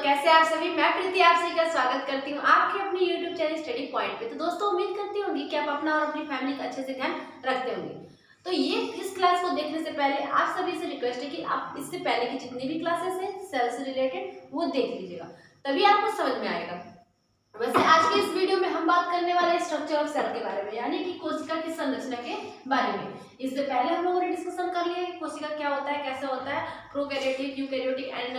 कैसे आप सभी। मैं प्रीति आप सभी का स्वागत करती हूँ आपके अपने YouTube चैनल स्टडी पॉइंट पे। तो दोस्तों उम्मीद करती होंगी कि आप अपना और अपनी फैमिली का अच्छे से ध्यान रखते होंगे। तो ये इस क्लास को देखने से पहले आप सभी से रिक्वेस्ट है कि आप इससे पहले की जितनी भी क्लासेस है सेल से रिलेटेड वो देख लीजिएगा, तभी आपको समझ में आएगा। वैसे आज के इस वीडियो में हम बात करने वाले हैं स्ट्रक्चर ऑफ सेल के बारे में, यानी कि कोशिका की संरचना के बारे में। इससे पहले हम लोगों ने डिस्कशन कर लिया कि कोशिका क्या होता है, कैसे होता है, prokaryotic, eukaryotic and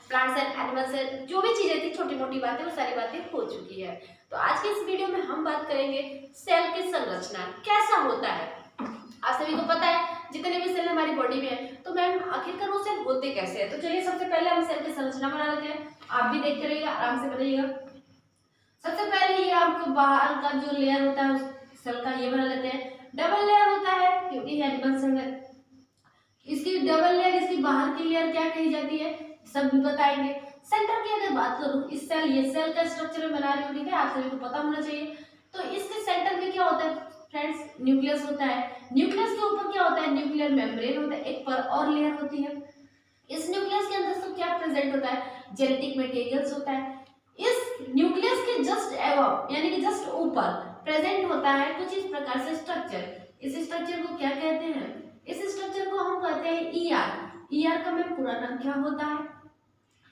plants and animals से जो भी चीजें थी छोटी मोटी बातें वो सारी बातें हो चुकी है। तो आज के इस वीडियो में हम बात करेंगे सेल की संरचना कैसा होता है। आप सभी को पता है जितने भी सेल हमारी बॉडी में है, तो मैम आखिरकार वो सेल होते कैसे हैं। तो चलिए सबसे पहले हम सेल की संरचना बना लेते हैं, आप भी देखते रहिएगा, आराम से बनाइएगा। सबसे पहले ये आपको बाहर का जो लेयर होता है सेल का ये बना लेते हैं। डबल लेयर होता है क्योंकि एनिमल सेल है, इसकी डबल लेयर, इसकी बाहर की लेयर क्या कही जाती है सब भी बताएंगे। सेंटर की अगर बात करूं, इस सेल ये सेल का स्ट्रक्चर बना रही हूँ, ठीक है, आप सभी को पता होना चाहिए। तो इसके सेंटर में क्या होता है फ्रेंड्स, न्यूक्लियस होता है। न्यूक्लियस के ऊपर क्या होता है, न्यूक्लियर मेम्ब्रेन होता है, एक पर और लेयर होती है। इस न्यूक्लियस के अंदर सब क्या प्रेजेंट होता है, जेनेटिक मटेरियल्स होता है। इस न्यूक्लियस के जस्ट एबव यानी कि जस्ट ऊपर प्रेजेंट होता है कुछ इस प्रकार से स्ट्रक्चर। इस स्ट्रक्चर को क्या कहते हैं, इस स्ट्रक्चर को हम कहते हैं ईआर। ईआर का में पूरा नाम क्या होता है,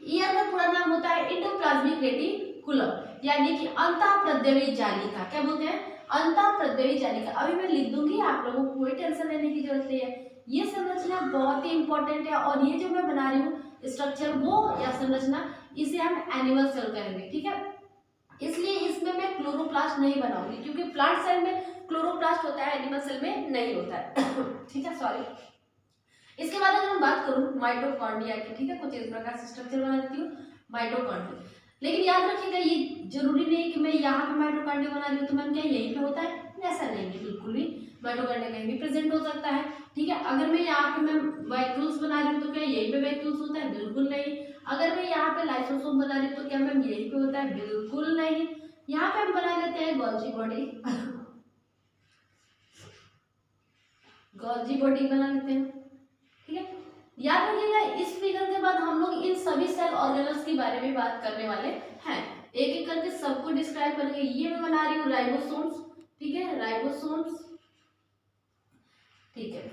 ईआर का पूरा नाम होता है एंडोप्लाज्मिक रेटिकुलम, यानी कि अंतःप्रद्रवी जालिका। क्या बोलते हैं, अंतःप्रद्रवी जालिका। अभी मैं लिख दूंगी, आप लोगों को कोई टेंशन लेने की जरूरत नहीं है। ये संरचना बहुत ही इंपॉर्टेंट है और ये जो मैं बना रही हूँ स्ट्रक्चर वो या संरचना, इसे हम एनिमल सेल कहेंगे, ठीक है। इसलिए इसमें मैं क्लोरोप्लास्ट नहीं बनाऊंगी क्योंकि प्लांट सेल में क्लोरोप्लास्ट होता है, एनिमल सेल में नहीं होता है ठीक है, सॉरी। इसके बाद अगर मैं बात करूं माइटोकॉन्ड्रिया की, ठीक है, कुछ इस प्रकार से स्ट्रक्चर बना देती हूँ माइटोकॉन्ड्रिया। लेकिन याद रखिएगा ये जरूरी नहीं है कि मैं यहाँ पे माइटोकॉन्ड्रिया बना रही हूँ तो मैम क्या यहीं पे होता है, ऐसा नहीं है बिल्कुल भी। माइटोकॉन्ड्रिया कहीं भी प्रेजेंट हो सकता है, ठीक है। अगर मैं यहाँ पे मैं वैक्यूल्स बना रही हूँ तो क्या यहीं पे वैक्यूल्स होता है, बिल्कुल नहीं। अगर मैं यहाँ पे लाइसोसोम बना रही हूँ तो क्या मैम यहीं पे होता है, बिल्कुल नहीं। यहाँ पे हम बना लेते हैं गोल्जी बॉडी गोल्जी बॉडी बना लेते हैं, ठीक है। याद रखिएगा इस फिगर के बाद हम लोग इन सभी सेल ऑर्गेनल्स के बारे में बात करने वाले हैं, एक एक करके सबको डिस्क्राइब करेंगे। ये मैं बना रही हूँ राइबोसोम्स, ठीक है, राइबोसोम्स, ठीक है।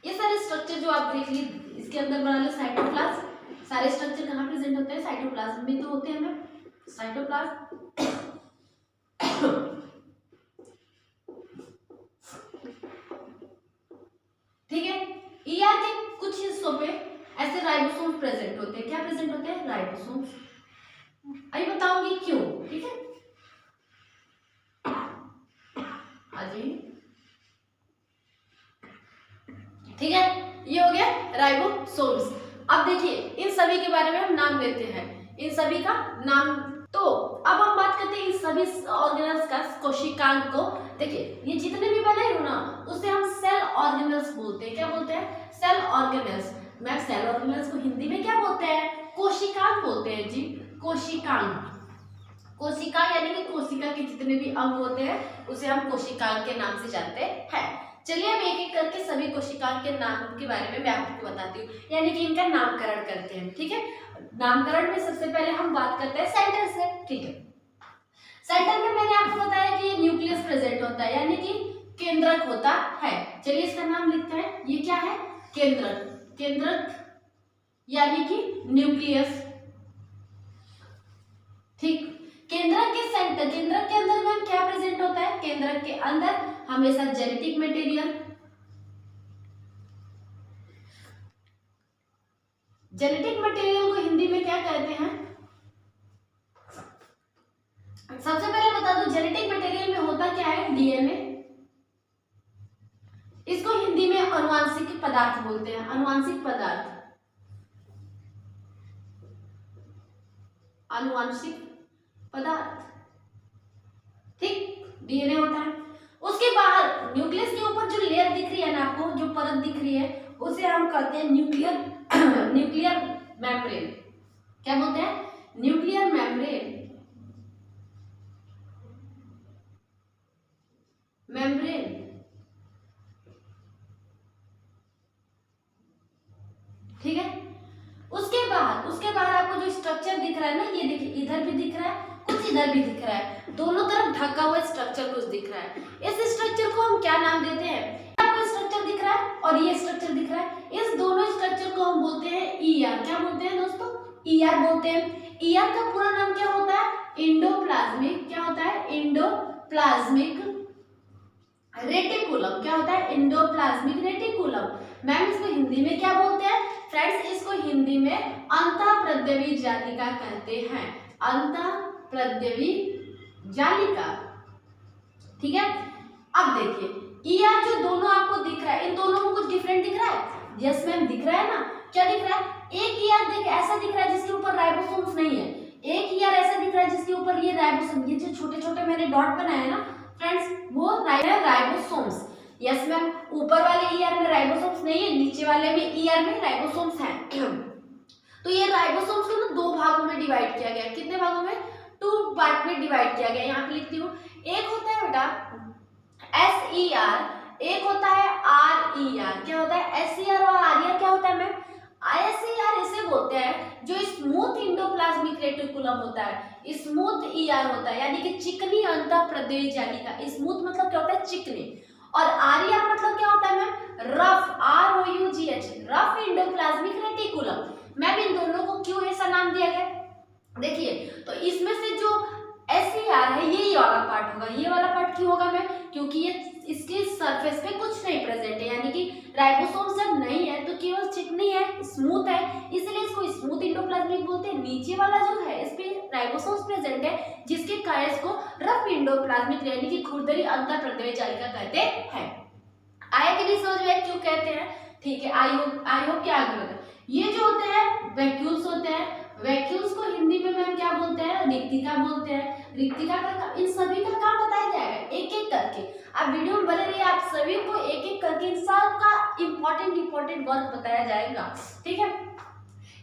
ये सारे स्ट्रक्चर जो आप देख लीजिए, इसके अंदर बना लो साइटोप्लाज्म। सारे स्ट्रक्चर कहाँ प्रेजेंट होते हैं, साइटोप्लाज्म में तो होते हैं ना, साइटोप्लाज्म ठीक है। ईआर के कुछ हिस्सों पे ऐसे राइबोसोम प्रेजेंट होते हैं। क्या प्रेजेंट होते हैं, राइबोसोम। अभी बताऊंगी क्यों, ठीक है। आजी ठीक है, ये हो गया राइबोसोम्स। अब देखिए इन सभी के बारे में हम नाम लेते हैं, इन सभी का नाम। तो अब हम बात करते हैं इन सभी ऑर्गेनल्स का, कोशिकांग को। देखिए ये जितने भी बनाए हो ना उसे हम सेल ऑर्गेनल्स बोलते हैं। क्या बोलते हैं, सेल ऑर्गेनल्स। मैं सेल ऑर्गेनल्स को हिंदी में क्या बोलते हैं, कोशिकांग बोलते हैं जी, कोशिकांग। कोशिका यानी कि कोशिका के जितने भी अंग होते हैं उसे हम कोशिकांग के नाम से जानते हैं। चलिए हम एक एक करके सभी कोशिकांग के नाम के बारे में मैं आपको बताती हूँ, यानी कि इनका नामकरण करते हैं, ठीक है। नामकरण में सबसे पहले हम बात करते हैं सेंटर से, ठीक है। सेंटर में मैंने आपको बताया कि ये न्यूक्लियस प्रेजेंट होता है, यानी कि केंद्रक होता है। चलिए इसका नाम लिखते हैं, ये क्या है, केंद्रक। केंद्रक यानी कि न्यूक्लियस, ठीक। केंद्रक के सेंटर, केंद्रक के अंदर में क्या प्रेजेंट होता है, केंद्रक के अंदर हमेशा जेनेटिक मटेरियल। जेनेटिक मटेरियल को हिंदी में क्या कहते हैं, सबसे पहले बता दो जेनेटिक मटेरियल में होता क्या है, डीएनए। इसको हिंदी में अनुवांशिक पदार्थ बोलते हैं, अनुवांशिक पदार्थ, अनुवांशिक पदार्थ, ठीक, डीएनए होता है। उसके बाहर न्यूक्लियस के ऊपर जो लेयर दिख रही है ना आपको, जो परत दिख रही है उसे हम कहते हैं न्यूक्लियर न्यूक्लियर मेम्ब्रेन। क्या बोलते हैं, न्यूक्लियर मेम्ब्रेन, मेम्ब्रेन, ठीक है। उसके बाद आपको जो स्ट्रक्चर दिख रहा है ना, ये देखिए इधर भी दिख रहा है, कुछ इधर भी दिख रहा है, दोनों तरफ ढका हुआ स्ट्रक्चर कुछ दिख रहा है। इस स्ट्रक्चर को हम क्या नाम देते हैं? आपको स्ट्रक्चर दिख रहा है और ये स्ट्रक्चर दिख रहा है, इस दोनों स्ट्रक्चर को हम बोलते हैं ईआर। क्या बोलते हैं दोस्तों? ईआर बोलते हैं। ईआर का पूरा नाम क्या होता है? इंडोप्लाज्मिक, क्या होता है? Endoplasmic reticulum. क्या होता है? Endoplasmic reticulum. मैम इसको हिंदी में क्या बोलते हैं? फ्रेंड्स इसको हिंदी में अंतःप्रद्रवी जालिका कहते हैं, अंतःप्रद्रवी जालिका। ठीक है, अब देखिए ईआर जो दोनों आपको दिख रहा है, इन दोनों में कुछ डिफरेंट दिख रहा है? यस मैम दिख रहा है ना। क्या दिख रहा है? एक ईआर देख ऐसा दिख रहा है जिसके ऊपर राइबोसोम्स नहीं है, एक ईआर ऐसा दिख रहा है जिसके ऊपर ये राइबोसोम, ये जो छोटे छोटे मैंने डॉट बनाए हैं ना फ्रेंड्स, वो राइबोसोम्स। यस मैम, ऊपर वाले ईआर में राइबोसोम्स नहीं है, नीचे वाले में ईआर में राइबोसोम्स हैं। तो ये राइबोसोम्स को ना दो भागों में डिवाइड किया गया। कितने भागों में? 2 पार्ट में डिवाइड किया गया। यहाँ पे लिखती हूँ, एक होता है बेटा SER, एक होता है RER। क्या होता है? SER और RER क्या होता है मैम? SER इसे बोलते हैं जो स्मूथ इंडोप्लाज्मिक रेटिकुलम होता है, स्मूथ ER होता है, यानी कि चिकनी अंतःप्रद्रवी जालिका। स्मूथ मतलब क्या होता है? चिकनी। और RER मतलब क्या होता है ma'am? Rough, ROUGH, rough endoplasmic reticulum. Ma'am इन दोनों को क्यों ऐसा नाम दिया गया? देखिए, तो इसमें से जो SER है ये वाला पार्ट होगा। ये वाला पार्ट क्यों होगा मैम? क्योंकि ये इसके सरफेस पे कुछ नहीं प्रेजेंट है, यानी कि राइबोसोम जब नहीं है तो केवल चिकनी है, स्मूथ है, इसलिए इसको स्मूथ इंडोप्लाज्मिक बोलते हैं। नीचे वाला जो है इस पे राइबोसोम्स प्रेजेंट है, जिसके कारण इसको रफ इंडोप्लाज्मिक यानी कि खुरदरी अंतःप्रद्रवी जालिका कहते हैं। आया कि नहीं समझ में क्यों कहते हैं? ठीक है, आई होप क्या आगे बढ़े। ये जो होते हैं वैक्यूल्स होते हैं, वैक्यूल्स को हिंदी में मैम क्या बोलते हैं? रिक्तिका बोलते हैं। रिक्तिका का इन सभी का काम बताया जाएगा एक एक करके। आप वीडियो में बने रहिए, आप सभी को एक एक करके इन सब का इम्पोर्टेंट वर्क बताया जाएगा। ठीक है,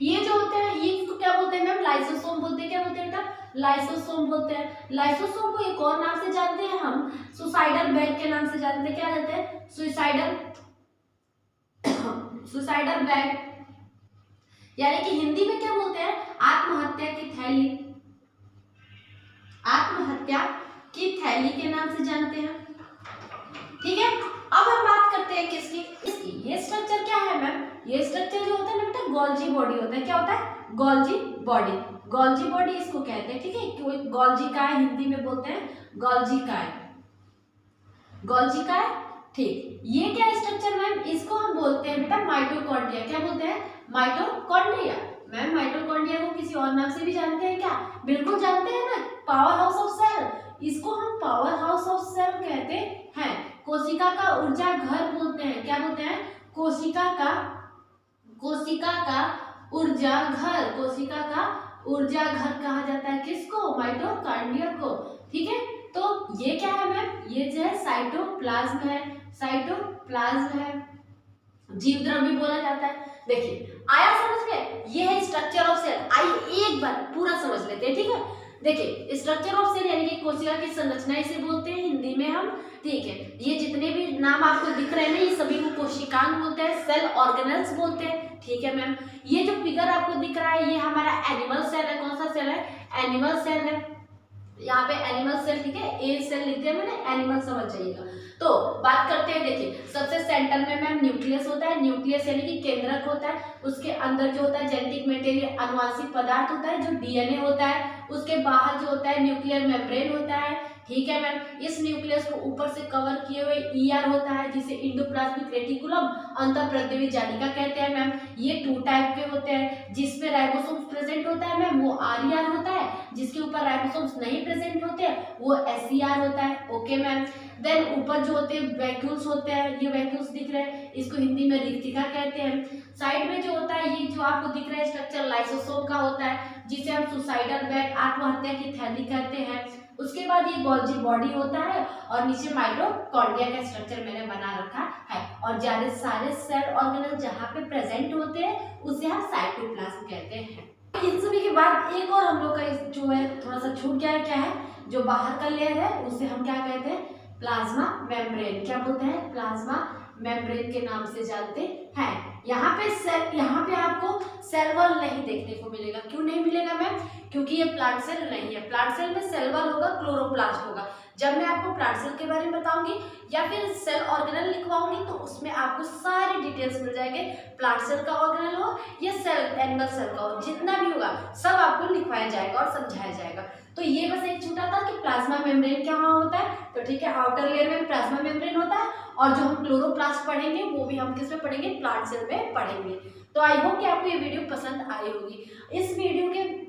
ये जो होते हैं ये इसको क्या बोलते हैं मैम? लाइसोसोम बोलते हैं। क्या बोलते हैं बेटा? लाइसोसोम बोलते हैं। लाइसोसोम को एक और नाम से जानते हैं हम, सुसाइडल बैग के नाम से जानते हैं। क्या जानते हैं? सुसाइडल बैग, यानी कि हिंदी में क्या बोलते हैं? आत्महत्या की थैली, आत्महत्या की थैली के नाम से जानते हैं। ठीक है, अब हम बात करते हैं किसकी? इसकी। ये स्ट्रक्चर क्या है मैम? ये स्ट्रक्चर जो होता है ना बेटा गोल्जी बॉडी होता है। क्या होता है? Golgi body. गोल्जी बॉडी इसको कहते हैं। ठीक है, क्यों? गोल्जी काय हिंदी में बोलते हैं, गोल्जी काय, गोल्जी काय। ठीक, ये क्या स्ट्रक्चर मैम? इसको हम बोलते हैं बेटा माइटोकॉन्ड्रिया। क्या बोलते हैं? माइटोकॉन्ड्रिया। मैम माइटोकॉन्ड्रिया को किसी और नाम से भी जानते हैं क्या? बिल्कुल जानते हैं ना, पावर हाउस ऑफ सेल। इसको हम पावर हाउस ऑफ सेल कहते हैं। कोशिका का ऊर्जा घर बोलते हैं। क्या बोलते हैं? कोशिका का ऊर्जा घर, कोशिका का ऊर्जा घर कहा जाता है किसको? माइटोकॉन्ड्रिया को। ठीक है, तो ये क्या है मैम? ये जो है साइटोप्लाज्म है, साइटोप्लाज्म है, जीवद्रव्य भी बोला जाता है। देखिए आया समझ में? ये है स्ट्रक्चर ऑफ सेल। आइए एक बार पूरा समझ लेते हैं। ठीक है, देखिए स्ट्रक्चर ऑफ सेल यानी कि कोशिका की संरचना इसे बोलते हैं हिंदी में हम। ठीक है, ये जितने भी नाम आपको दिख रहे हैं ना, ये सभी को कोशिकांग बोलते हैं, सेल ऑर्गेनल्स बोलते हैं। ठीक है मैम, ये जो फिगर आपको दिख रहा है ये हमारा एनिमल सेल है। कौन सा सेल है? एनिमल सेल है। यहाँ पे एनिमल सेल, ठीक है, ए सेल लिख दिया मैंने, एनिमल समझ जाइएगा। तो बात करते हैं, देखिए सबसे सेंटर में मैम न्यूक्लियस होता है। न्यूक्लियस यानी कि केंद्रक होता है। उसके अंदर जो होता है जेनेटिक मटेरियल, अनुवांशिक पदार्थ होता है जो डीएनए होता है। उसके बाहर जो होता है न्यूक्लियर मेम्ब्रेन होता है। ठीक है मैम, इस न्यूक्लियस को ऊपर से कवर किए हुए ईआर होता है जिसे इंडोप्लाज्मिक रेटिकुलम अंतःप्रद्रवी जालिका कहते हैं मैम। ये 2 टाइप के होते हैं, जिसमें राइबोसोम्स प्रेजेंट होता है मैम वो आरईआर होता है, जिसके ऊपर राइबोसोम्स नहीं प्रेजेंट होते हैं वो एसईआर होता है। ओके मैम, देन ऊपर जो होते हैं वैक्यूल्स होते हैं, ये वैक्यूल्स दिख रहे हैं, इसको हिंदी में रिक्तिका कहते हैं। साइड में जो होता है ये जो आपको दिख रहा है स्ट्रक्चर लाइसोसोम का होता है, जिसे हम सुसाइडल बैग, आत्महत्या की थैली कहते हैं। उसके बाद ये गोल्जी बॉडी होता है और नीचे माइटोकॉन्ड्रिया का स्ट्रक्चर मैंने बना रखा है। और ज्यादा सारे सेल ऑर्गेनल जहाँ पे प्रेजेंट होते हैं उसे हम साइटोप्लाज्म कहते हैं। इन सभी के बाद एक और हम लोग का जो है थोड़ा सा छूट गया है, क्या है? जो बाहर का लेयर है उसे हम क्या कहते हैं? Plasma membrane. क्या बोलते हैं? प्लाज्मा मेम्ब्रेन के नाम से जानते है। यहाँ पे आपको सेल वॉल नहीं देखने को मिलेगा। क्यों नहीं मिलेगा मैम? क्योंकि ये प्लांट सेल नहीं है। प्लांट सेल में सेल वॉल होगा, क्लोरोप्लास्ट होगा। जब मैं आपको प्लांट सेल के बारे में बताऊंगी या फिर सेल ऑर्गेनल लिखवाऊंगी तो उसमें आपको सारी डिटेल्स मिल जाएंगे। प्लांट सेल का ऑर्गेनल हो या सेल एनिमल सेल का हो, जितना भी होगा सब आपको लिखवाया जाएगा और समझाया जाएगा। तो ये बस एक छोटा था कि प्लाज्मा मेम्ब्रेन क्या होता है। तो ठीक है, आउटर लेयर में प्लाज्मा मेम्ब्रेन होता है और जो हम क्लोरोप्लास्ट पढ़ेंगे वो भी हम किस में पढ़ेंगे? प्लांट सेल में पढ़ेंगे। तो आई होप कि आपको ये वीडियो पसंद आई होगी। इस वीडियो के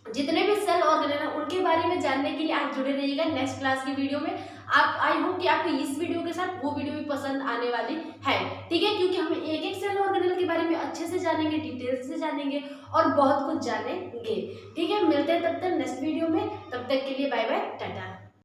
जितने भी सेल ऑर्गेनल हैं उनके बारे में जानने के लिए आप जुड़े रहिएगा नेक्स्ट क्लास की वीडियो में। आप आई होप कि आपको इस वीडियो के साथ वो वीडियो भी पसंद आने वाली है। ठीक है, क्योंकि हम एक एक सेल ऑर्गेनल के बारे में अच्छे से जानेंगे, डिटेल्स से जानेंगे और बहुत कुछ जानेंगे। ठीक है, मिलते हैं तब तक नेक्स्ट वीडियो में। तब तक के लिए बाय बाय, टाटा।